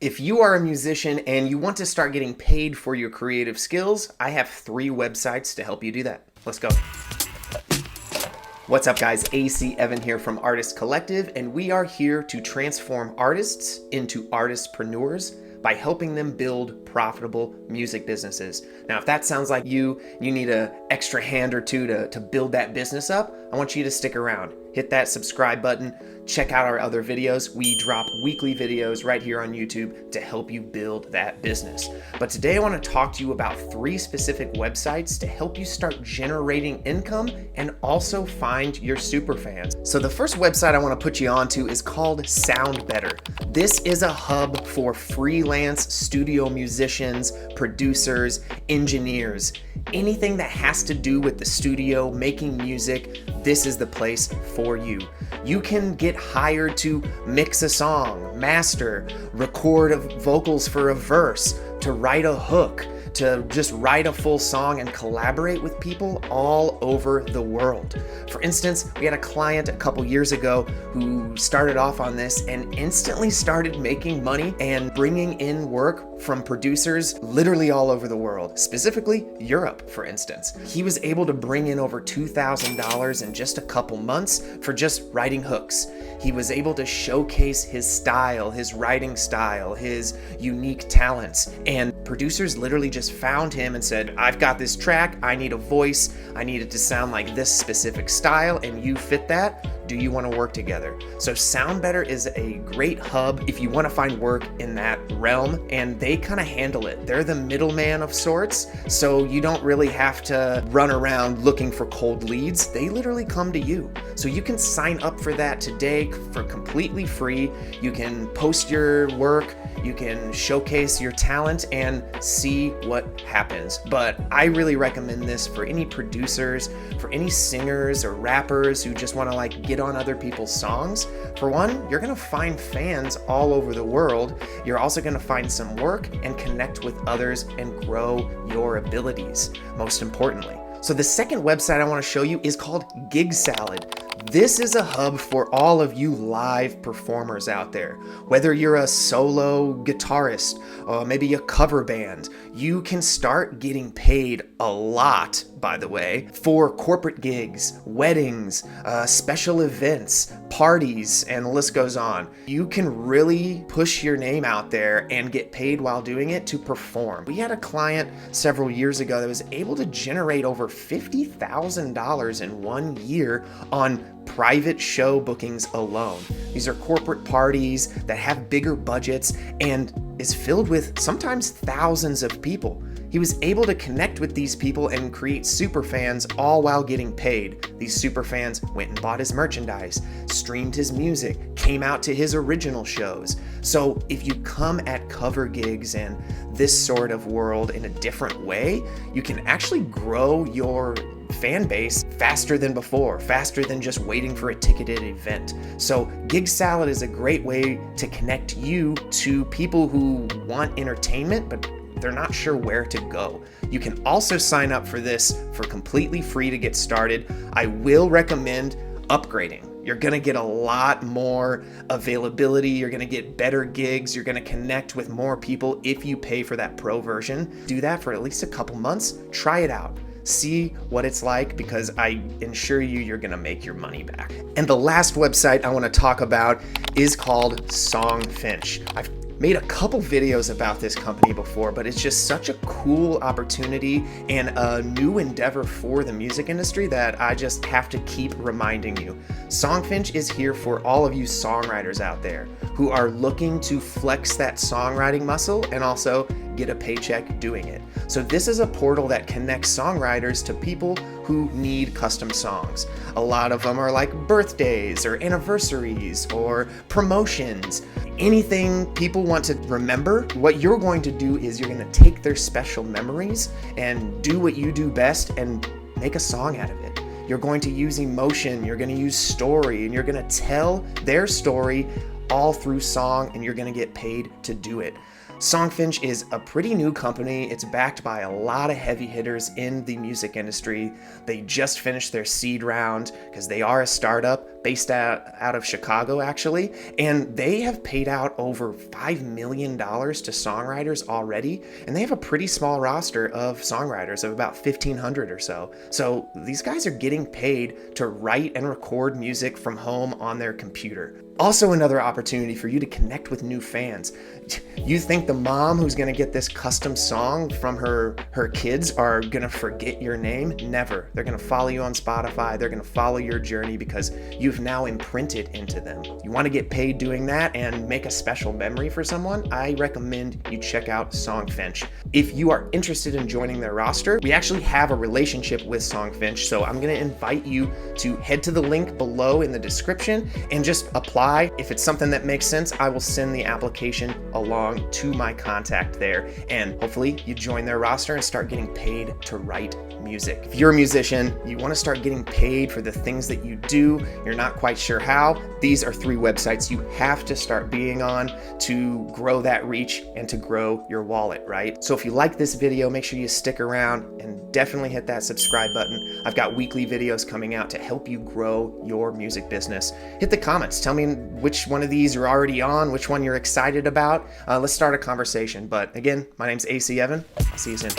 If you are a musician and you want to start getting paid for your creative skills, I have 3 websites to help you do that. Let's go. What's up, guys? AC Evan here from Artist Collective, and we are here to transform artists into artistpreneurs by helping them build profitable music businesses. Now, if that sounds like you need an extra hand or two to build that business up, I want you to stick around. Hit that subscribe button. Check out our other videos. We drop weekly videos right here on YouTube to help you build that business. But today I want to talk to you about 3 specific websites to help you start generating income and also find your super fans. So the first website I want to put you onto is called Soundbetter. This is a hub for freelance studio musicians, producers, engineers, anything that has to do with the studio, making music. This is the place for you. You can get hired to mix a song, master, record vocals for a verse, to write a hook, to just write a full song and collaborate with people all over the world. For instance, we had a client a couple years ago who started off on this and instantly started making money and bringing in work from producers literally all over the world, specifically Europe, for instance. He was able to bring in over $2,000 in just a couple months for just writing hooks. He was able to showcase his style, his writing style, his unique talents, and producers literally just found him and said, I've got this track, I need a voice, I need it to sound like this specific style, and you fit that. Do you want to work together? So Soundbetter is a great hub if you want to find work in that realm, and they kind of handle it. They're the middleman of sorts, so you don't really have to run around looking for cold leads. They literally come to you. So you can sign up for that today for completely free. You can post your work, you can showcase your talent and see what happens. But I really recommend this for any producers, for any singers or rappers who just want to get on other people's songs. For one, you're going to find fans all over the world. You're also going to find some work and connect with others and grow your abilities, most importantly. So the second website I want to show you is called GigSalad. This is a hub for all of you live performers out there. Whether you're a solo guitarist or maybe a cover band, you can start getting paid a lot, by the way, for corporate gigs, weddings, special events, parties, and the list goes on. You can really push your name out there and get paid while doing it to perform. We had a client several years ago that was able to generate over $50,000 in 1 year on private show bookings alone. These are corporate parties that have bigger budgets and is filled with sometimes thousands of people. He was able to connect with these people and create super fans all while getting paid. These super fans went and bought his merchandise, streamed his music, came out to his original shows. So if you come at cover gigs and this sort of world in a different way, you can actually grow your fan base faster than before, faster than just waiting for a ticketed event. So GigSalad is a great way to connect you to people who want entertainment, but they're not sure where to go. You can also sign up for this for completely free to get started. I will recommend upgrading. You're gonna get a lot more availability, you're gonna get better gigs, you're gonna connect with more people if you pay for that pro version. Do that for at least a couple months, try it out. See what it's like, because I assure you, you're gonna make your money back. And the last website I wanna talk about is called SongFinch. I've made a couple videos about this company before, but it's just such a cool opportunity and a new endeavor for the music industry that I just have to keep reminding you. SongFinch is here for all of you songwriters out there who are looking to flex that songwriting muscle and also get a paycheck doing it. So this is a portal that connects songwriters to people who need custom songs. A lot of them are like birthdays or anniversaries or promotions. Anything people want to remember, what you're going to do is you're going to take their special memories and do what you do best and make a song out of it. You're going to use emotion, you're going to use story, and you're going to tell their story all through song, and you're gonna get paid to do it. SongFinch is a pretty new company. It's backed by a lot of heavy hitters in the music industry. They just finished their seed round because they are a startup based out of Chicago, actually. And they have paid out over $5 million to songwriters already. And they have a pretty small roster of songwriters of about 1,500 or so. So these guys are getting paid to write and record music from home on their computer. Also another opportunity for you to connect with new fans. You think the mom who's gonna get this custom song from her kids are gonna forget your name? Never. They're gonna follow you on Spotify. They're gonna follow your journey because you've now imprinted into them. You wanna get paid doing that and make a special memory for someone? I recommend you check out SongFinch. If you are interested in joining their roster, we actually have a relationship with SongFinch, so I'm gonna invite you to head to the link below in the description and just apply. If it's something that makes sense, I will send the application along to my contact there, and hopefully you join their roster and start getting paid to write music. If you're a musician, you want to start getting paid for the things that you do, you're not quite sure how, these are 3 websites you have to start being on to grow that reach and to grow your wallet, right? So if you like this video, make sure you stick around and definitely hit that subscribe button. I've got weekly videos coming out to help you grow your music business. Hit the comments, tell me which one of these you're already on, which one you're excited about. Let's start a conversation. But again, my name's AC Evan. I'll see you soon.